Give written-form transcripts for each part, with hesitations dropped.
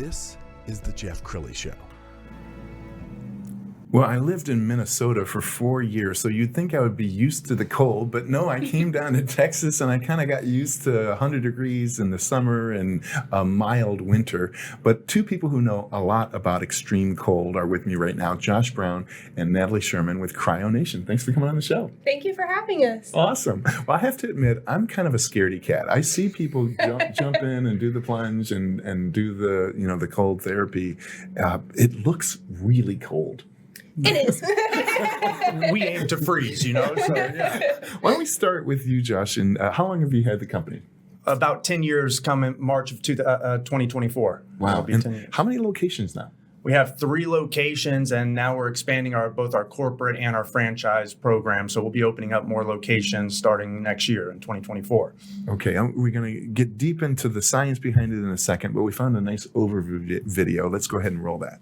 This is the Jeff Crilley Show. Well, I lived in Minnesota for 4 years, so you'd think I would be used to the cold, but no, I came down to Texas and I kind of got used to 100 degrees in the summer and a mild winter. But two people who know a lot about extreme cold are with me right now, Josh Brown and Natalie Sherman with Cryo Nation. Thanks for coming on the show. Thank you for having us. Awesome. Well, I have to admit, I'm kind of a scaredy cat. I see people jump in and do the plunge and do the cold therapy. It looks really cold. It is. We aim to freeze, So, yeah. Why don't we start with you, Josh? And how long have you had the company? About 10 years coming March of 2024. Wow. It'll be 10 years. How many locations now? We have 3 locations, and now we're expanding both our corporate and our franchise program. So we'll be opening up more locations starting next year in 2024. Okay, we're going to get deep into the science behind it in a second, but we found a nice overview video. Let's go ahead and roll that.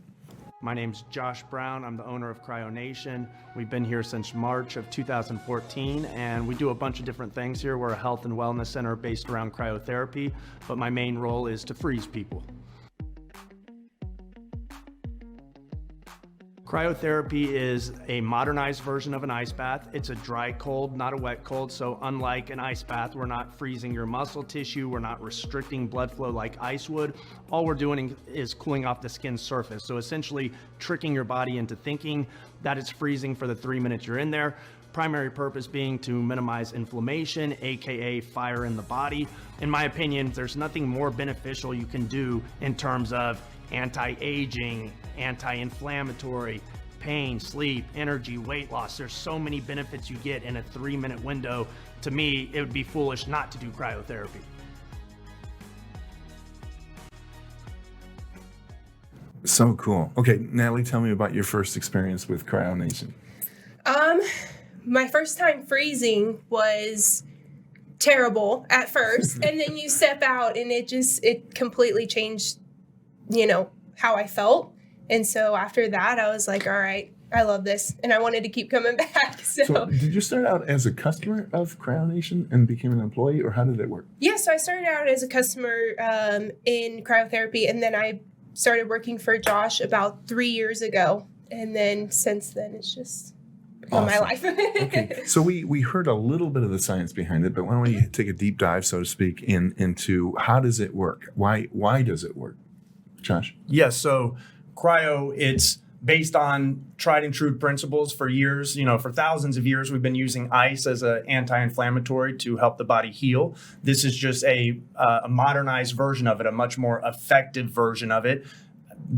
My name's Josh Brown. I'm the owner of Cryo Nation. We've been here since March of 2014, and we do a bunch of different things here. We're a health and wellness center based around cryotherapy, but my main role is to freeze people. Cryotherapy is a modernized version of an ice bath. It's a dry cold, not a wet cold. So unlike an ice bath, we're not freezing your muscle tissue. We're not restricting blood flow like ice would. All we're doing is cooling off the skin surface. So essentially tricking your body into thinking that it's freezing for the 3 minutes you're in there. Primary purpose being to minimize inflammation, AKA fire in the body. In my opinion, there's nothing more beneficial you can do in terms of anti-aging, anti-inflammatory, pain, sleep, energy, weight loss. There's so many benefits you get in a 3-minute window. To me, it would be foolish not to do cryotherapy. So cool. Okay, Natalie, tell me about your first experience with Cryo Nation. My first time freezing was terrible at first, and then you step out and it completely changed, how I felt. And so after that, I was like, all right, I love this. And I wanted to keep coming back. So did you start out as a customer of Cryo Nation and became an employee, or how did that work? Yeah, so I started out as a customer in cryotherapy, and then I started working for Josh about 3 years ago. And then since then, it's just become my life. Okay, so we heard a little bit of the science behind it, but why don't we take a deep dive, so to speak, into how does it work? Why does it work? Josh? Yes, so cryo, it's based on tried and true principles for years. For thousands of years, we've been using ice as an anti-inflammatory to help the body heal. This is just a modernized version of it, a much more effective version of it.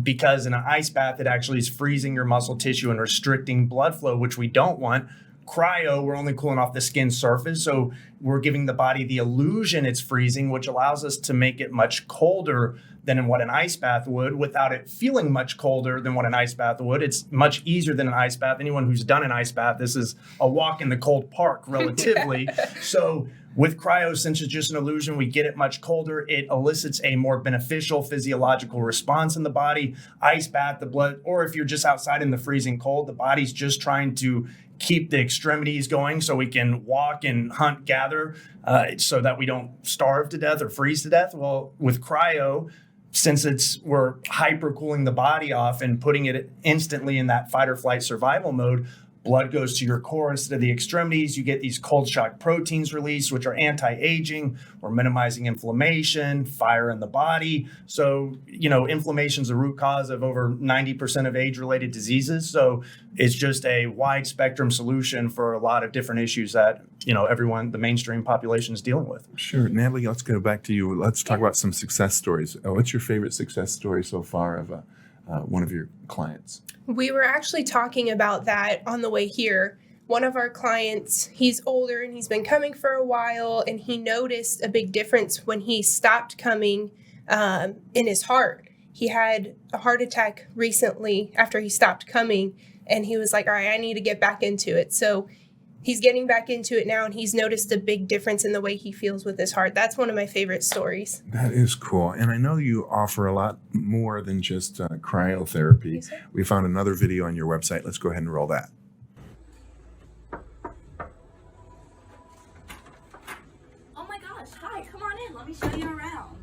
Because in an ice bath, it actually is freezing your muscle tissue and restricting blood flow, which we don't want. Cryo, we're only cooling off the skin surface, so we're giving the body the illusion it's freezing, which allows us to make it much colder than in what an ice bath would without it feeling much colder than what an ice bath would. It's much easier than an ice bath. Anyone who's done an ice bath, this is a walk in the cold park relatively. So with cryo, since it's just an illusion, we get it much colder. It elicits a more beneficial physiological response in the body. Ice bath, the blood, or if you're just outside in the freezing cold, the body's just trying to keep the extremities going so we can walk and hunt, gather, so that we don't starve to death or freeze to death. Well, with cryo, since we're hyper cooling the body off and putting it instantly in that fight or flight survival mode, blood goes to your core instead of the extremities. You get these cold shock proteins released, which are anti-aging or minimizing inflammation, fire in the body. So, inflammation is the root cause of over 90% of age-related diseases. So it's just a wide spectrum solution for a lot of different issues that, everyone, the mainstream population is dealing with. Sure. Natalie, let's go back to you. Let's talk about some success stories. What's your favorite success story so far of one of your clients? We were actually talking about that on the way here. One of our clients, he's older and he's been coming for a while, and he noticed a big difference when he stopped coming in his heart. He had a heart attack recently after he stopped coming, and he was like, all right, I need to get back into it. So he's getting back into it now, and he's noticed a big difference in the way he feels with his heart. That's one of my favorite stories. That is cool. And I know you offer a lot more than just cryotherapy. Yes, sir. We found another video on your website. Let's go ahead and roll that. Oh my gosh, hi, come on in. Let me show you around.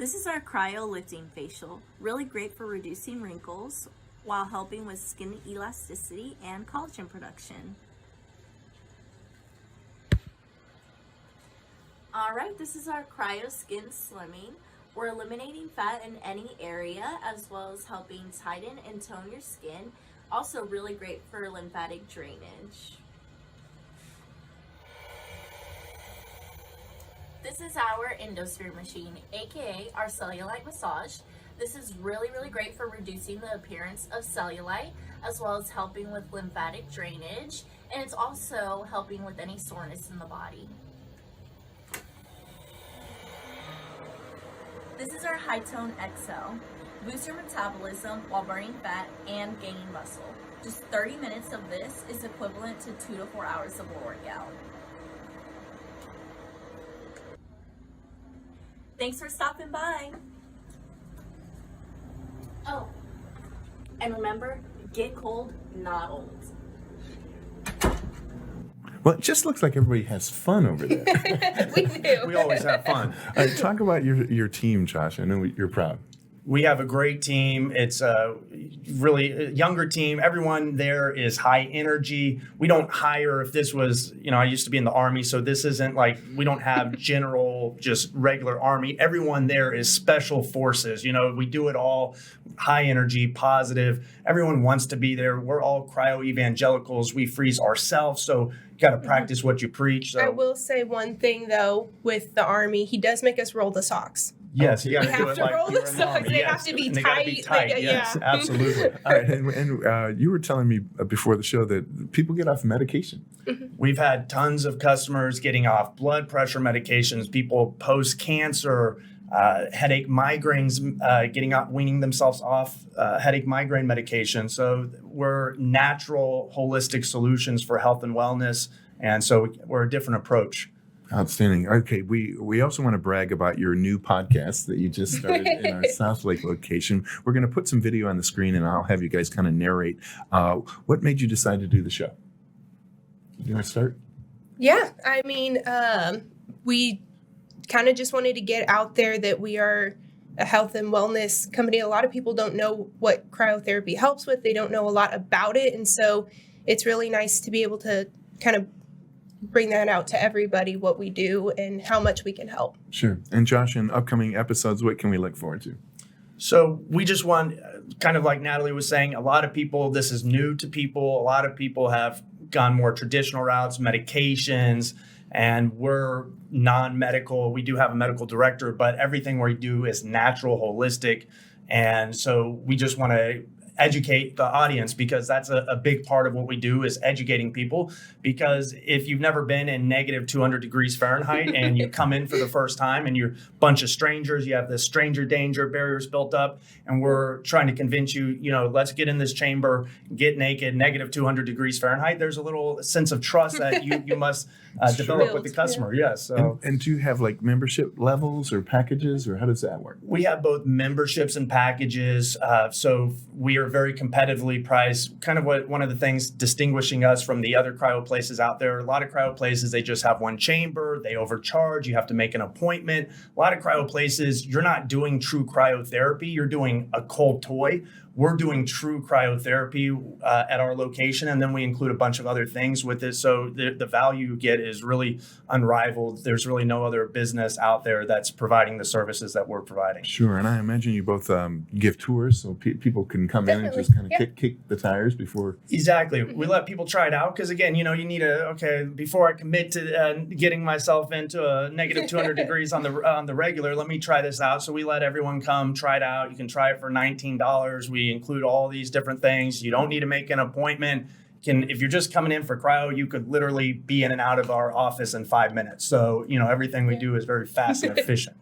This is our Cryo Lifting Facial, really great for reducing wrinkles while helping with skin elasticity and collagen production. Alright, this is our Cryo Skin Slimming. We're eliminating fat in any area as well as helping tighten and tone your skin. Also really great for lymphatic drainage. This is our Endosphere machine, aka our cellulite massage. This is really great for reducing the appearance of cellulite as well as helping with lymphatic drainage, and it's also helping with any soreness in the body. This is our High Tone XL. Boost your metabolism while burning fat and gaining muscle. Just 30 minutes of this is equivalent to 2 to 4 hours of a workout. Thanks for stopping by. Oh, and remember, get cold, not old. Well, it just looks like everybody has fun over there. We do. We always have fun. All right, talk about your team, Josh. I know you're proud. We have a great team. It's a really younger team. Everyone there is high energy. We don't hire, if this was, I used to be in the Army, so this isn't like, we don't have general, just regular Army. Everyone there is special forces. We do it all high energy, positive. Everyone wants to be there. We're all cryo evangelicals. We freeze ourselves. So you got to practice what you preach. So. I will say one thing though, with the Army, he does make us roll the socks. Yes, you got to do it like roll you were the in the Army. socks. They Yes. have to be And they gotta be tight. tight. Yes, Yeah. absolutely. All right, and you were telling me before the show that people get off medication. We've had tons of customers getting off blood pressure medications, people post-cancer, headache, migraines, weaning themselves off headache, migraine medication. So we're natural, holistic solutions for health and wellness. And so we're a different approach. Outstanding. Okay, we also want to brag about your new podcast that you just started in our South Lake location. We're going to put some video on the screen, and I'll have you guys kind of narrate. What made you decide to do the show? You want to start? Yeah, I mean, we kind of just wanted to get out there that we are a health and wellness company. A lot of people don't know what cryotherapy helps with. They don't know a lot about it. And so it's really nice to be able to kind of bring that out to everybody, what we do and how much we can help. Sure. And Josh, in upcoming episodes, what can we look forward to? So we just want, kind of like Natalie was saying, a lot of people, this is new to people. A lot of people have gone more traditional routes, medications, and we're non-medical. We do have a medical director, but everything we do is natural, holistic. And so we just want to educate the audience, because that's a big part of what we do, is educating people. Because if you've never been in negative 200 degrees Fahrenheit and you come in for the first time and you're a bunch of strangers, you have this stranger danger barriers built up, and we're trying to convince you, let's get in this chamber, get naked, negative 200 degrees Fahrenheit. There's a little sense of trust that you must develop with the customer. Yeah. Yes. So. And do you have like membership levels or packages, or how does that work? We have both memberships and packages. So we are very competitively priced. Kind of one of the things distinguishing us from the other cryo places out there. A lot of cryo places, they just have one chamber. They overcharge. You have to make an appointment. A lot of cryo places, you're not doing true cryotherapy. You're doing a cold toy. We're doing true cryotherapy at our location, and then we include a bunch of other things with it. So the value you get is really unrivaled. There's really no other business out there that's providing the services that we're providing. Sure. And I imagine you both give tours so people can come in and Definitely. just kind of Yeah. kick the tires before. Exactly. We let people try it out because, again, you need before I commit to getting myself into a negative 200 degrees on the regular, let me try this out. So we let everyone come, try it out. You can try it for $19. We include all these different things. You don't need to make an appointment. If you're just coming in for cryo, you could literally be in and out of our office in 5 minutes. So, everything we do is very fast and efficient.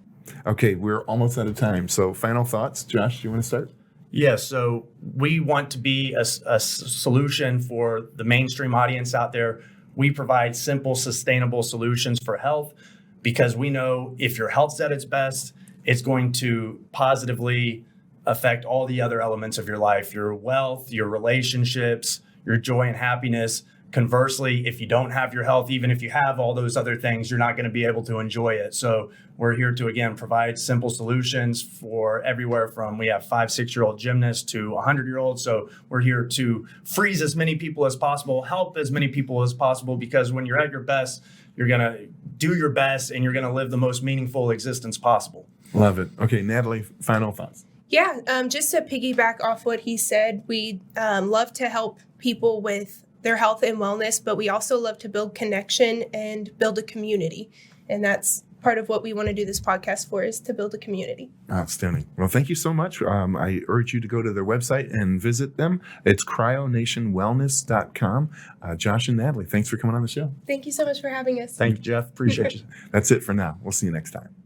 Okay, we're almost out of time. So final thoughts. Josh, do you want to start? Yes, so we want to be a solution for the mainstream audience out there. We provide simple, sustainable solutions for health, because we know if your health's at its best, it's going to positively affect all the other elements of your life, your wealth, your relationships, your joy and happiness. Conversely, if you don't have your health, even if you have all those other things, you're not going to be able to enjoy it. So we're here to, again, provide simple solutions for everywhere from, we have 5-6-year-old gymnasts to 100-year-olds. So we're here to freeze as many people as possible, help as many people as possible, because when you're at your best, you're going to do your best and you're going to live the most meaningful existence possible. Love it. Okay, Natalie, final thoughts. Yeah, just to piggyback off what he said, we love to help people with their health and wellness, but we also love to build connection and build a community. And that's part of what we want to do this podcast for, is to build a community. Outstanding. Well, thank you so much. I urge you to go to their website and visit them. It's cryonationwellness.com. Josh and Natalie, thanks for coming on the show. Thank you so much for having us. Thank you, Jeff. Appreciate you. That's it for now. We'll see you next time.